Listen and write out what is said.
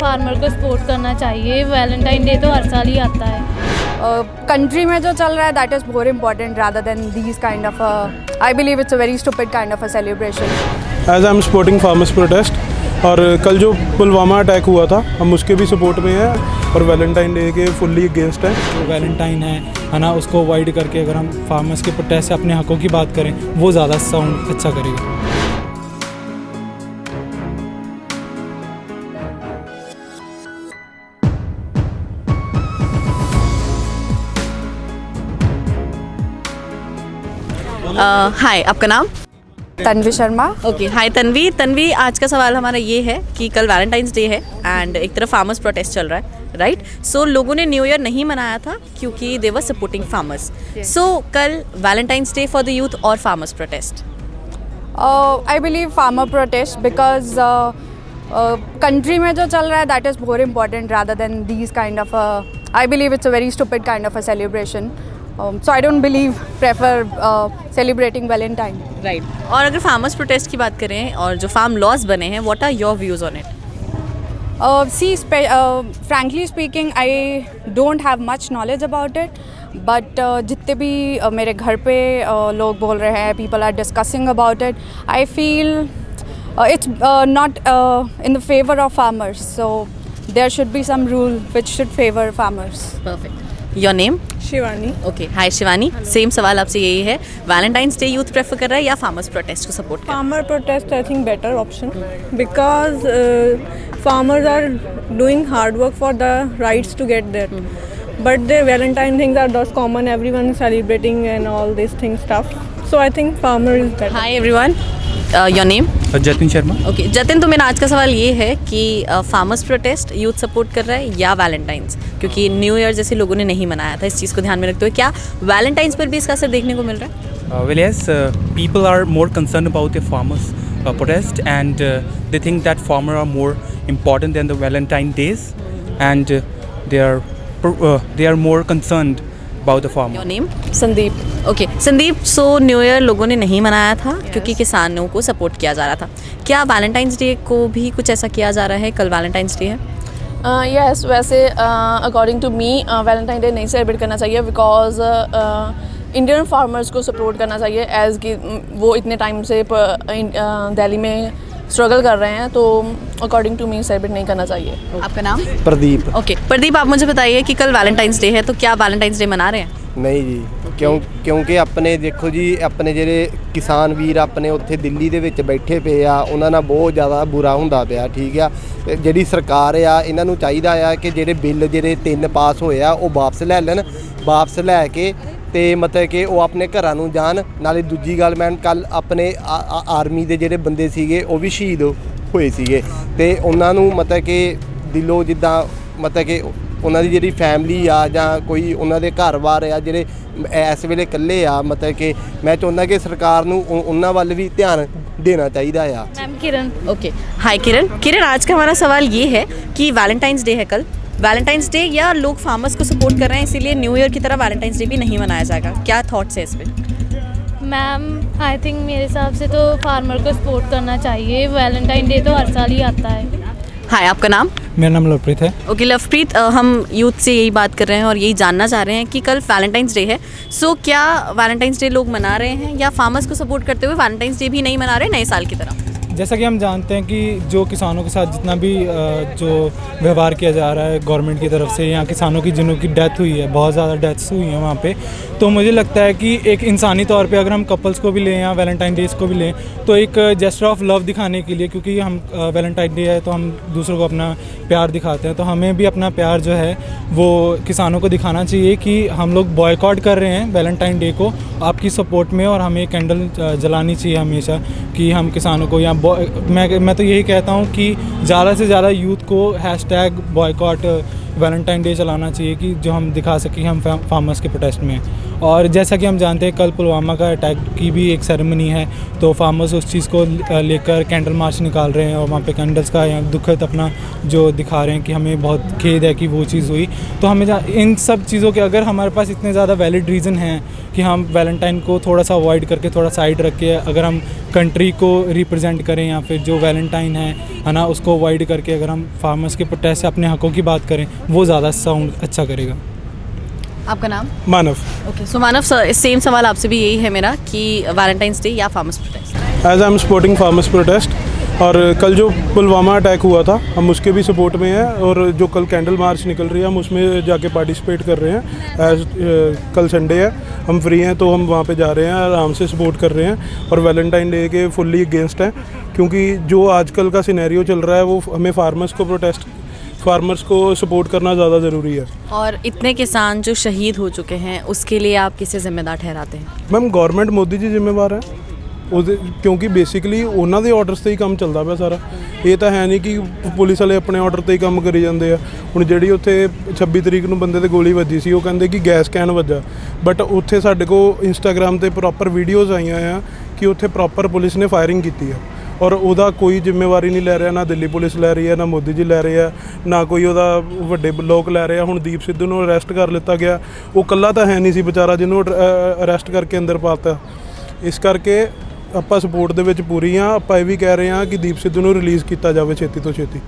Farmer को support करना चाहिए। वैलेंटाइन डे तो हर साल ही आता है। कंट्री में जो चल रहा है that is more important rather than these kind of I believe it's a very stupid kind of a celebration. As I am supporting farmers protest, और कल जो पुलवामा अटैक हुआ था हम उसके भी सपोर्ट में हैं और वैलेंटाइन डे के फुल्ली अगेंस्ट हैं। जो वैलेंटाइन है ना, उसको अवॉइड करके अगर हम फार्मर्स के प्रोटेस्ट से अपने हकों की बात करें वो ज़्यादा साउंड अच्छा करेगा। हाय, आपका नाम? तन्वी शर्मा। ओके, हाय तन्वी। तन्वी, आज का सवाल हमारा ये है कि कल वैलेंटाइंस डे है एंड एक तरफ फार्मर्स प्रोटेस्ट चल रहा है, राइट? सो लोगों ने न्यू ईयर नहीं मनाया था क्योंकि दे वर सपोर्टिंग फार्मर्स। सो कल Valentine's day for the youth और farmers protest? I believe farmer protest because country में जो चल रहा है that is more important rather than these kind of I believe it's a very stupid kind of a celebration. So I don't prefer celebrating Valentine. Right. और अगर farmers protest की बात करें और जो फार्म लॉज बने हैं, what are your views on it? Frankly speaking, I don't have much knowledge about it. But जितने भी मेरे घर पे लोग बोल रहे हैं, people are discussing about it. I feel it's not in the favor of farmers. So there should be some rule which should favor farmers. Perfect. Your name? Shivani. Okay, hi Shivani. Same सवाल आपसे यही है, वैलेंटाइंस डे यूथ प्रेफर कर रहा है या farmers protest को support कर रहा है? Farmer protest I think better option because farmers are doing hard work for the rights to get there, but the Valentine things are just common, everyone celebrating and all this thing stuff, so I think farmer is better. Hi everyone, your name? Jatin Sharma. Okay Jatin, तो मेरा आज का सवाल ये है कि farmers protest youth support कर रहा है या वैलेंटाइंस, क्योंकि न्यू ईयर जैसे लोगों ने नहीं मनाया था, इस चीज़ को ध्यान में रखते हुए क्या वैलेंटाइंस पर भी इसका असर देखने को मिल रहा है? Well, yes, people are more concerned about the farmers' protest, and they think that farmers are more important than the Valentine days, and they are more concerned about the farmer. Your name? Sandeep. Okay Sandeep, so new year लोगों ने नहीं मनाया था क्योंकि किसानों को support किया जा रहा था, क्या वैलेंटाइंस डे को भी कुछ ऐसा किया जा रहा है? कल वैलेंटाइंस डे है। यस, वैसे according to me Valentine Day नहीं सेलिब्रेट करना चाहिए बिकॉज इंडियन फार्मर्स को सपोर्ट करना चाहिए, एज़ कि वो इतने टाइम से दिल्ली में स्ट्रगल कर रहे हैं, तो अकॉर्डिंग टू मी सेलिब्रेट नहीं करना चाहिए। आपका नाम? प्रदीप। ओके प्रदीप, आप मुझे बताइए कि कल वैलेंटाइंस डे है, तो क्या वैलेंटाइंस डे मना रहे हैं? नहीं जी, ਕਿਉਂਕਿ ਆਪਣੇ ਦੇਖੋ ਜੀ, ਆਪਣੇ ਜਿਹੜੇ ਕਿਸਾਨ ਵੀਰ ਆਪਣੇ ਉੱਥੇ ਦਿੱਲੀ ਦੇ ਵਿੱਚ ਬੈਠੇ ਪਏ ਆ, ਉਹਨਾਂ ਨਾਲ ਬਹੁਤ ਜ਼ਿਆਦਾ ਬੁਰਾ ਹੁੰਦਾ ਪਿਆ, ਠੀਕ ਆ। ਤੇ ਜਿਹੜੀ ਸਰਕਾਰ ਆ ਇਹਨਾਂ ਨੂੰ ਚਾਹੀਦਾ ਆ ਕਿ ਜਿਹੜੇ ਬਿੱਲ ਜਿਹੜੇ 3 ਪਾਸ ਹੋਏ ਆ ਉਹ ਵਾਪਸ ਲੈ ਲੈਣ, ਵਾਪਸ ਲੈ ਕੇ ਤੇ ਮਤਲਬ ਕਿ ਉਹ ਆਪਣੇ ਘਰਾਂ ਨੂੰ ਜਾਣ। ਨਾਲੇ ਦੂਜੀ ਗੱਲ, ਮੈਂ ਕੱਲ ਆਪਣੇ ਆਰਮੀ ਦੇ ਜਿਹੜੇ ਬੰਦੇ ਸੀਗੇ ਉਹ ਵੀ ਸ਼ਹੀਦ ਹੋਏ ਸੀਗੇ, ਤੇ ਉਹਨਾਂ ਨੂੰ ਮਤਲਬ ਕਿ ਦਿਲੋਂ ਜਿੱਦਾਂ ਮਤਲਬ ਕਿ ਉਹਨਾਂ ਦੀ ਜਿਹੜੀ ਫੈਮਿਲੀ ਆ ਜਾਂ ਕੋਈ ਉਹਨਾਂ ਦੇ ਘਰ-ਬਾਰ ਆ ਜਿਹੜੇ ਇਸ ਵੇਲੇ ਇਕੱਲੇ ਆ, ਮਤਲਬ कि मैं ਚਾਹੁੰਦਾ कि ਸਰਕਾਰ ਨੂੰ ਉਹਨਾਂ ਵੱਲ ਵੀ ਧਿਆਨ देना चाहिए आ। मैम किरण। ओके, हाय किरण। किरण, आज का हमारा सवाल ये है कि वैलेंटाइंस डे है कल, वैलेंटाइंस डे या लोग फार्मर्स को सपोर्ट कर रहे हैं इसीलिए न्यू ईयर की तरह वैलेंटाइंस डे भी नहीं मनाया जाएगा, क्या थॉट्स है इस पर? मैम आई थिंक मेरे हिसाब से तो फार्मर को सपोर्ट करना चाहिए। वैलेंटाइन डे तो हर साल ही आता है। हाय, आपका नाम? मेरा नाम लवप्रीत है। ओके लवप्रीत, हम यूथ से यही बात कर रहे हैं और यही जानना चाह रहे हैं कि कल वैलेंटाइंस डे है, सो क्या वैलेंटाइंस डे लोग मना रहे हैं या फार्मर्स को सपोर्ट करते हुए वैलेंटाइंस डे भी नहीं मना रहे नए साल की तरह? जैसा कि हम जानते हैं कि जो किसानों के साथ जितना भी जो व्यवहार किया जा रहा है गवर्नमेंट की तरफ से, या किसानों की जिनों की डेथ हुई है, बहुत ज़्यादा डेथ्स हुई हैं वहाँ पे, तो मुझे लगता है कि एक इंसानी तौर पे अगर हम कपल्स को भी लें या वैलेंटाइन डेज़ को भी लें, तो एक जेस्चर ऑफ लव दिखाने के लिए, क्योंकि हम वैलेंटाइन डे है तो हम दूसरों को अपना प्यार दिखाते हैं, तो हमें भी अपना प्यार जो है वो किसानों को दिखाना चाहिए कि हम लोग बॉयकॉट कर रहे हैं वैलेंटाइन डे को आपकी सपोर्ट में, और हमें कैंडल जलानी चाहिए हमेशा कि हम किसानों को, या मैं तो यही कहता हूँ कि ज़्यादा से ज़्यादा यूथ को हैशटैग बॉयकॉट वैलेंटाइन डे चलाना चाहिए कि जो हम दिखा सकें हम फार्मर्स के प्रोटेस्ट में। और जैसा कि हम जानते हैं कल पुलवामा का अटैक की भी एक सेरेमनी है, तो फार्मर्स उस चीज़ को लेकर कैंडल मार्च निकाल रहे हैं और वहाँ पे कैंडल्स का या दुखद अपना जो दिखा रहे हैं कि हमें बहुत खेद है कि वो चीज़ हुई। तो हमें इन सब चीज़ों के, अगर हमारे पास इतने ज़्यादा वैलिड रीज़न हैं कि हम वैलेंटाइन को थोड़ा सा अवॉइड करके थोड़ा साइड रख के अगर हम कंट्री को रिप्रेजेंट करें या फिर जो वैलेंटाइन है ना, उसको अवॉइड करके अगर हम फार्मर्स के प्रोटेस्ट से अपने हकों की बात करें, वो ज़्यादा साउंड अच्छा करेगा। आपका नाम? मानव। ओके, सो मानव सेम सवाल आपसे भी यही है मेरा कि वैलेंटाइंस डे या farmers protest? As I am supporting farmers protest. और कल जो पुलवामा अटैक हुआ था हम उसके भी सपोर्ट में हैं, और जो कल कैंडल मार्च निकल रही है हम उसमें जाके पार्टिसिपेट कर रहे हैं। एज कल संडे है, हम फ्री हैं तो हम वहाँ पे जा रहे हैं, आराम से सपोर्ट कर रहे हैं और वैलेंटाइन डे के फुल्ली अगेंस्ट हैं, क्योंकि जो आजकल का सिनेरियो चल रहा है वो हमें फार्मर्स को सपोर्ट करना ज़्यादा ज़रूरी है। और इतने किसान जो शहीद हो चुके हैं उसके लिए आप किसे जिम्मेदार ठहराते हैं? मैम गवर्नमेंट मोदी जी ਜ਼ਿੰਮੇਵਾਰ ਹੈ ਉਹਦੇ, ਕਿਉਂਕਿ ਬੇਸਿਕਲੀ ਉਹਨਾਂ ਦੇ ਆਰਡਰਸ ਤੇ ਹੀ ਕੰਮ ਚੱਲਦਾ ਪਿਆ ਸਾਰਾ। ਇਹ ਤਾਂ ਹੈ ਨਹੀਂ ਕਿ ਪੁਲਿਸ ਵਾਲੇ ਆਪਣੇ ਆਰਡਰ ਤੇ ਹੀ ਕੰਮ ਕਰੀ ਜਾਂਦੇ ਆ। ਹੁਣ ਜਿਹੜੀ ਉੱਥੇ 26 ਤਰੀਕ ਨੂੰ ਬੰਦੇ ਤੇ ਗੋਲੀ ਵੱਜੀ ਸੀ ਉਹ ਕਹਿੰਦੇ ਕਿ ਗੈਸ ਕੈਨ ਵੱਜਾ, ਬਟ ਉੱਥੇ ਸਾਡੇ ਕੋਲ ਇੰਸਟਾਗ੍ਰਾਮ ਤੇ ਪ੍ਰੋਪਰ ਵੀਡੀਓਜ਼ ਆਈਆਂ ਆ ਕਿ ਉੱਥੇ ਪ੍ਰੋਪਰ ਪੁਲਿਸ ਨੇ ਫਾਇਰਿੰਗ ਕੀਤੀ ਆ, ਔਰ ਉਹਦਾ ਕੋਈ ਜ਼ਿੰਮੇਵਾਰੀ ਨਹੀਂ ਲੈ ਰਿਹਾ, ਨਾ ਦਿੱਲੀ ਪੁਲਿਸ ਲੈ ਰਹੀ ਹੈ, ਨਾ ਮੋਦੀ ਜੀ ਲੈ ਰਹੇ ਆ, ਨਾ ਕੋਈ ਉਹਦਾ ਵੱਡੇ ਲੋਕ ਲੈ ਰਹੇ ਆ। ਹੁਣ ਦੀਪ ਸਿੱਧੂ ਨੂੰ ਅਰੈਸਟ ਕਰ ਲਿੱਤਾ ਗਿਆ, ਉਹ ਇਕੱਲਾ ਤਾਂ ਹੈ ਨਹੀਂ ਸੀ ਵਿਚਾਰਾ ਜਿਹਨੂੰ ਅਰੈਸਟ ਕਰਕੇ ਅੰਦਰ ਪਾਤਾ। ਇਸ ਕਰਕੇ ਆਪਾਂ ਸਪੋਰਟ ਦੇ ਵਿੱਚ ਪੂਰੀ ਹਾਂ। ਆਪਾਂ ਇਹ ਵੀ ਕਹਿ ਰਹੇ ਹਾਂ ਕਿ ਦੀਪ ਸਿੱਧੂ ਨੂੰ ਰਿਲੀਜ਼ ਕੀਤਾ ਜਾਵੇ ਛੇਤੀ ਤੋਂ ਛੇਤੀ।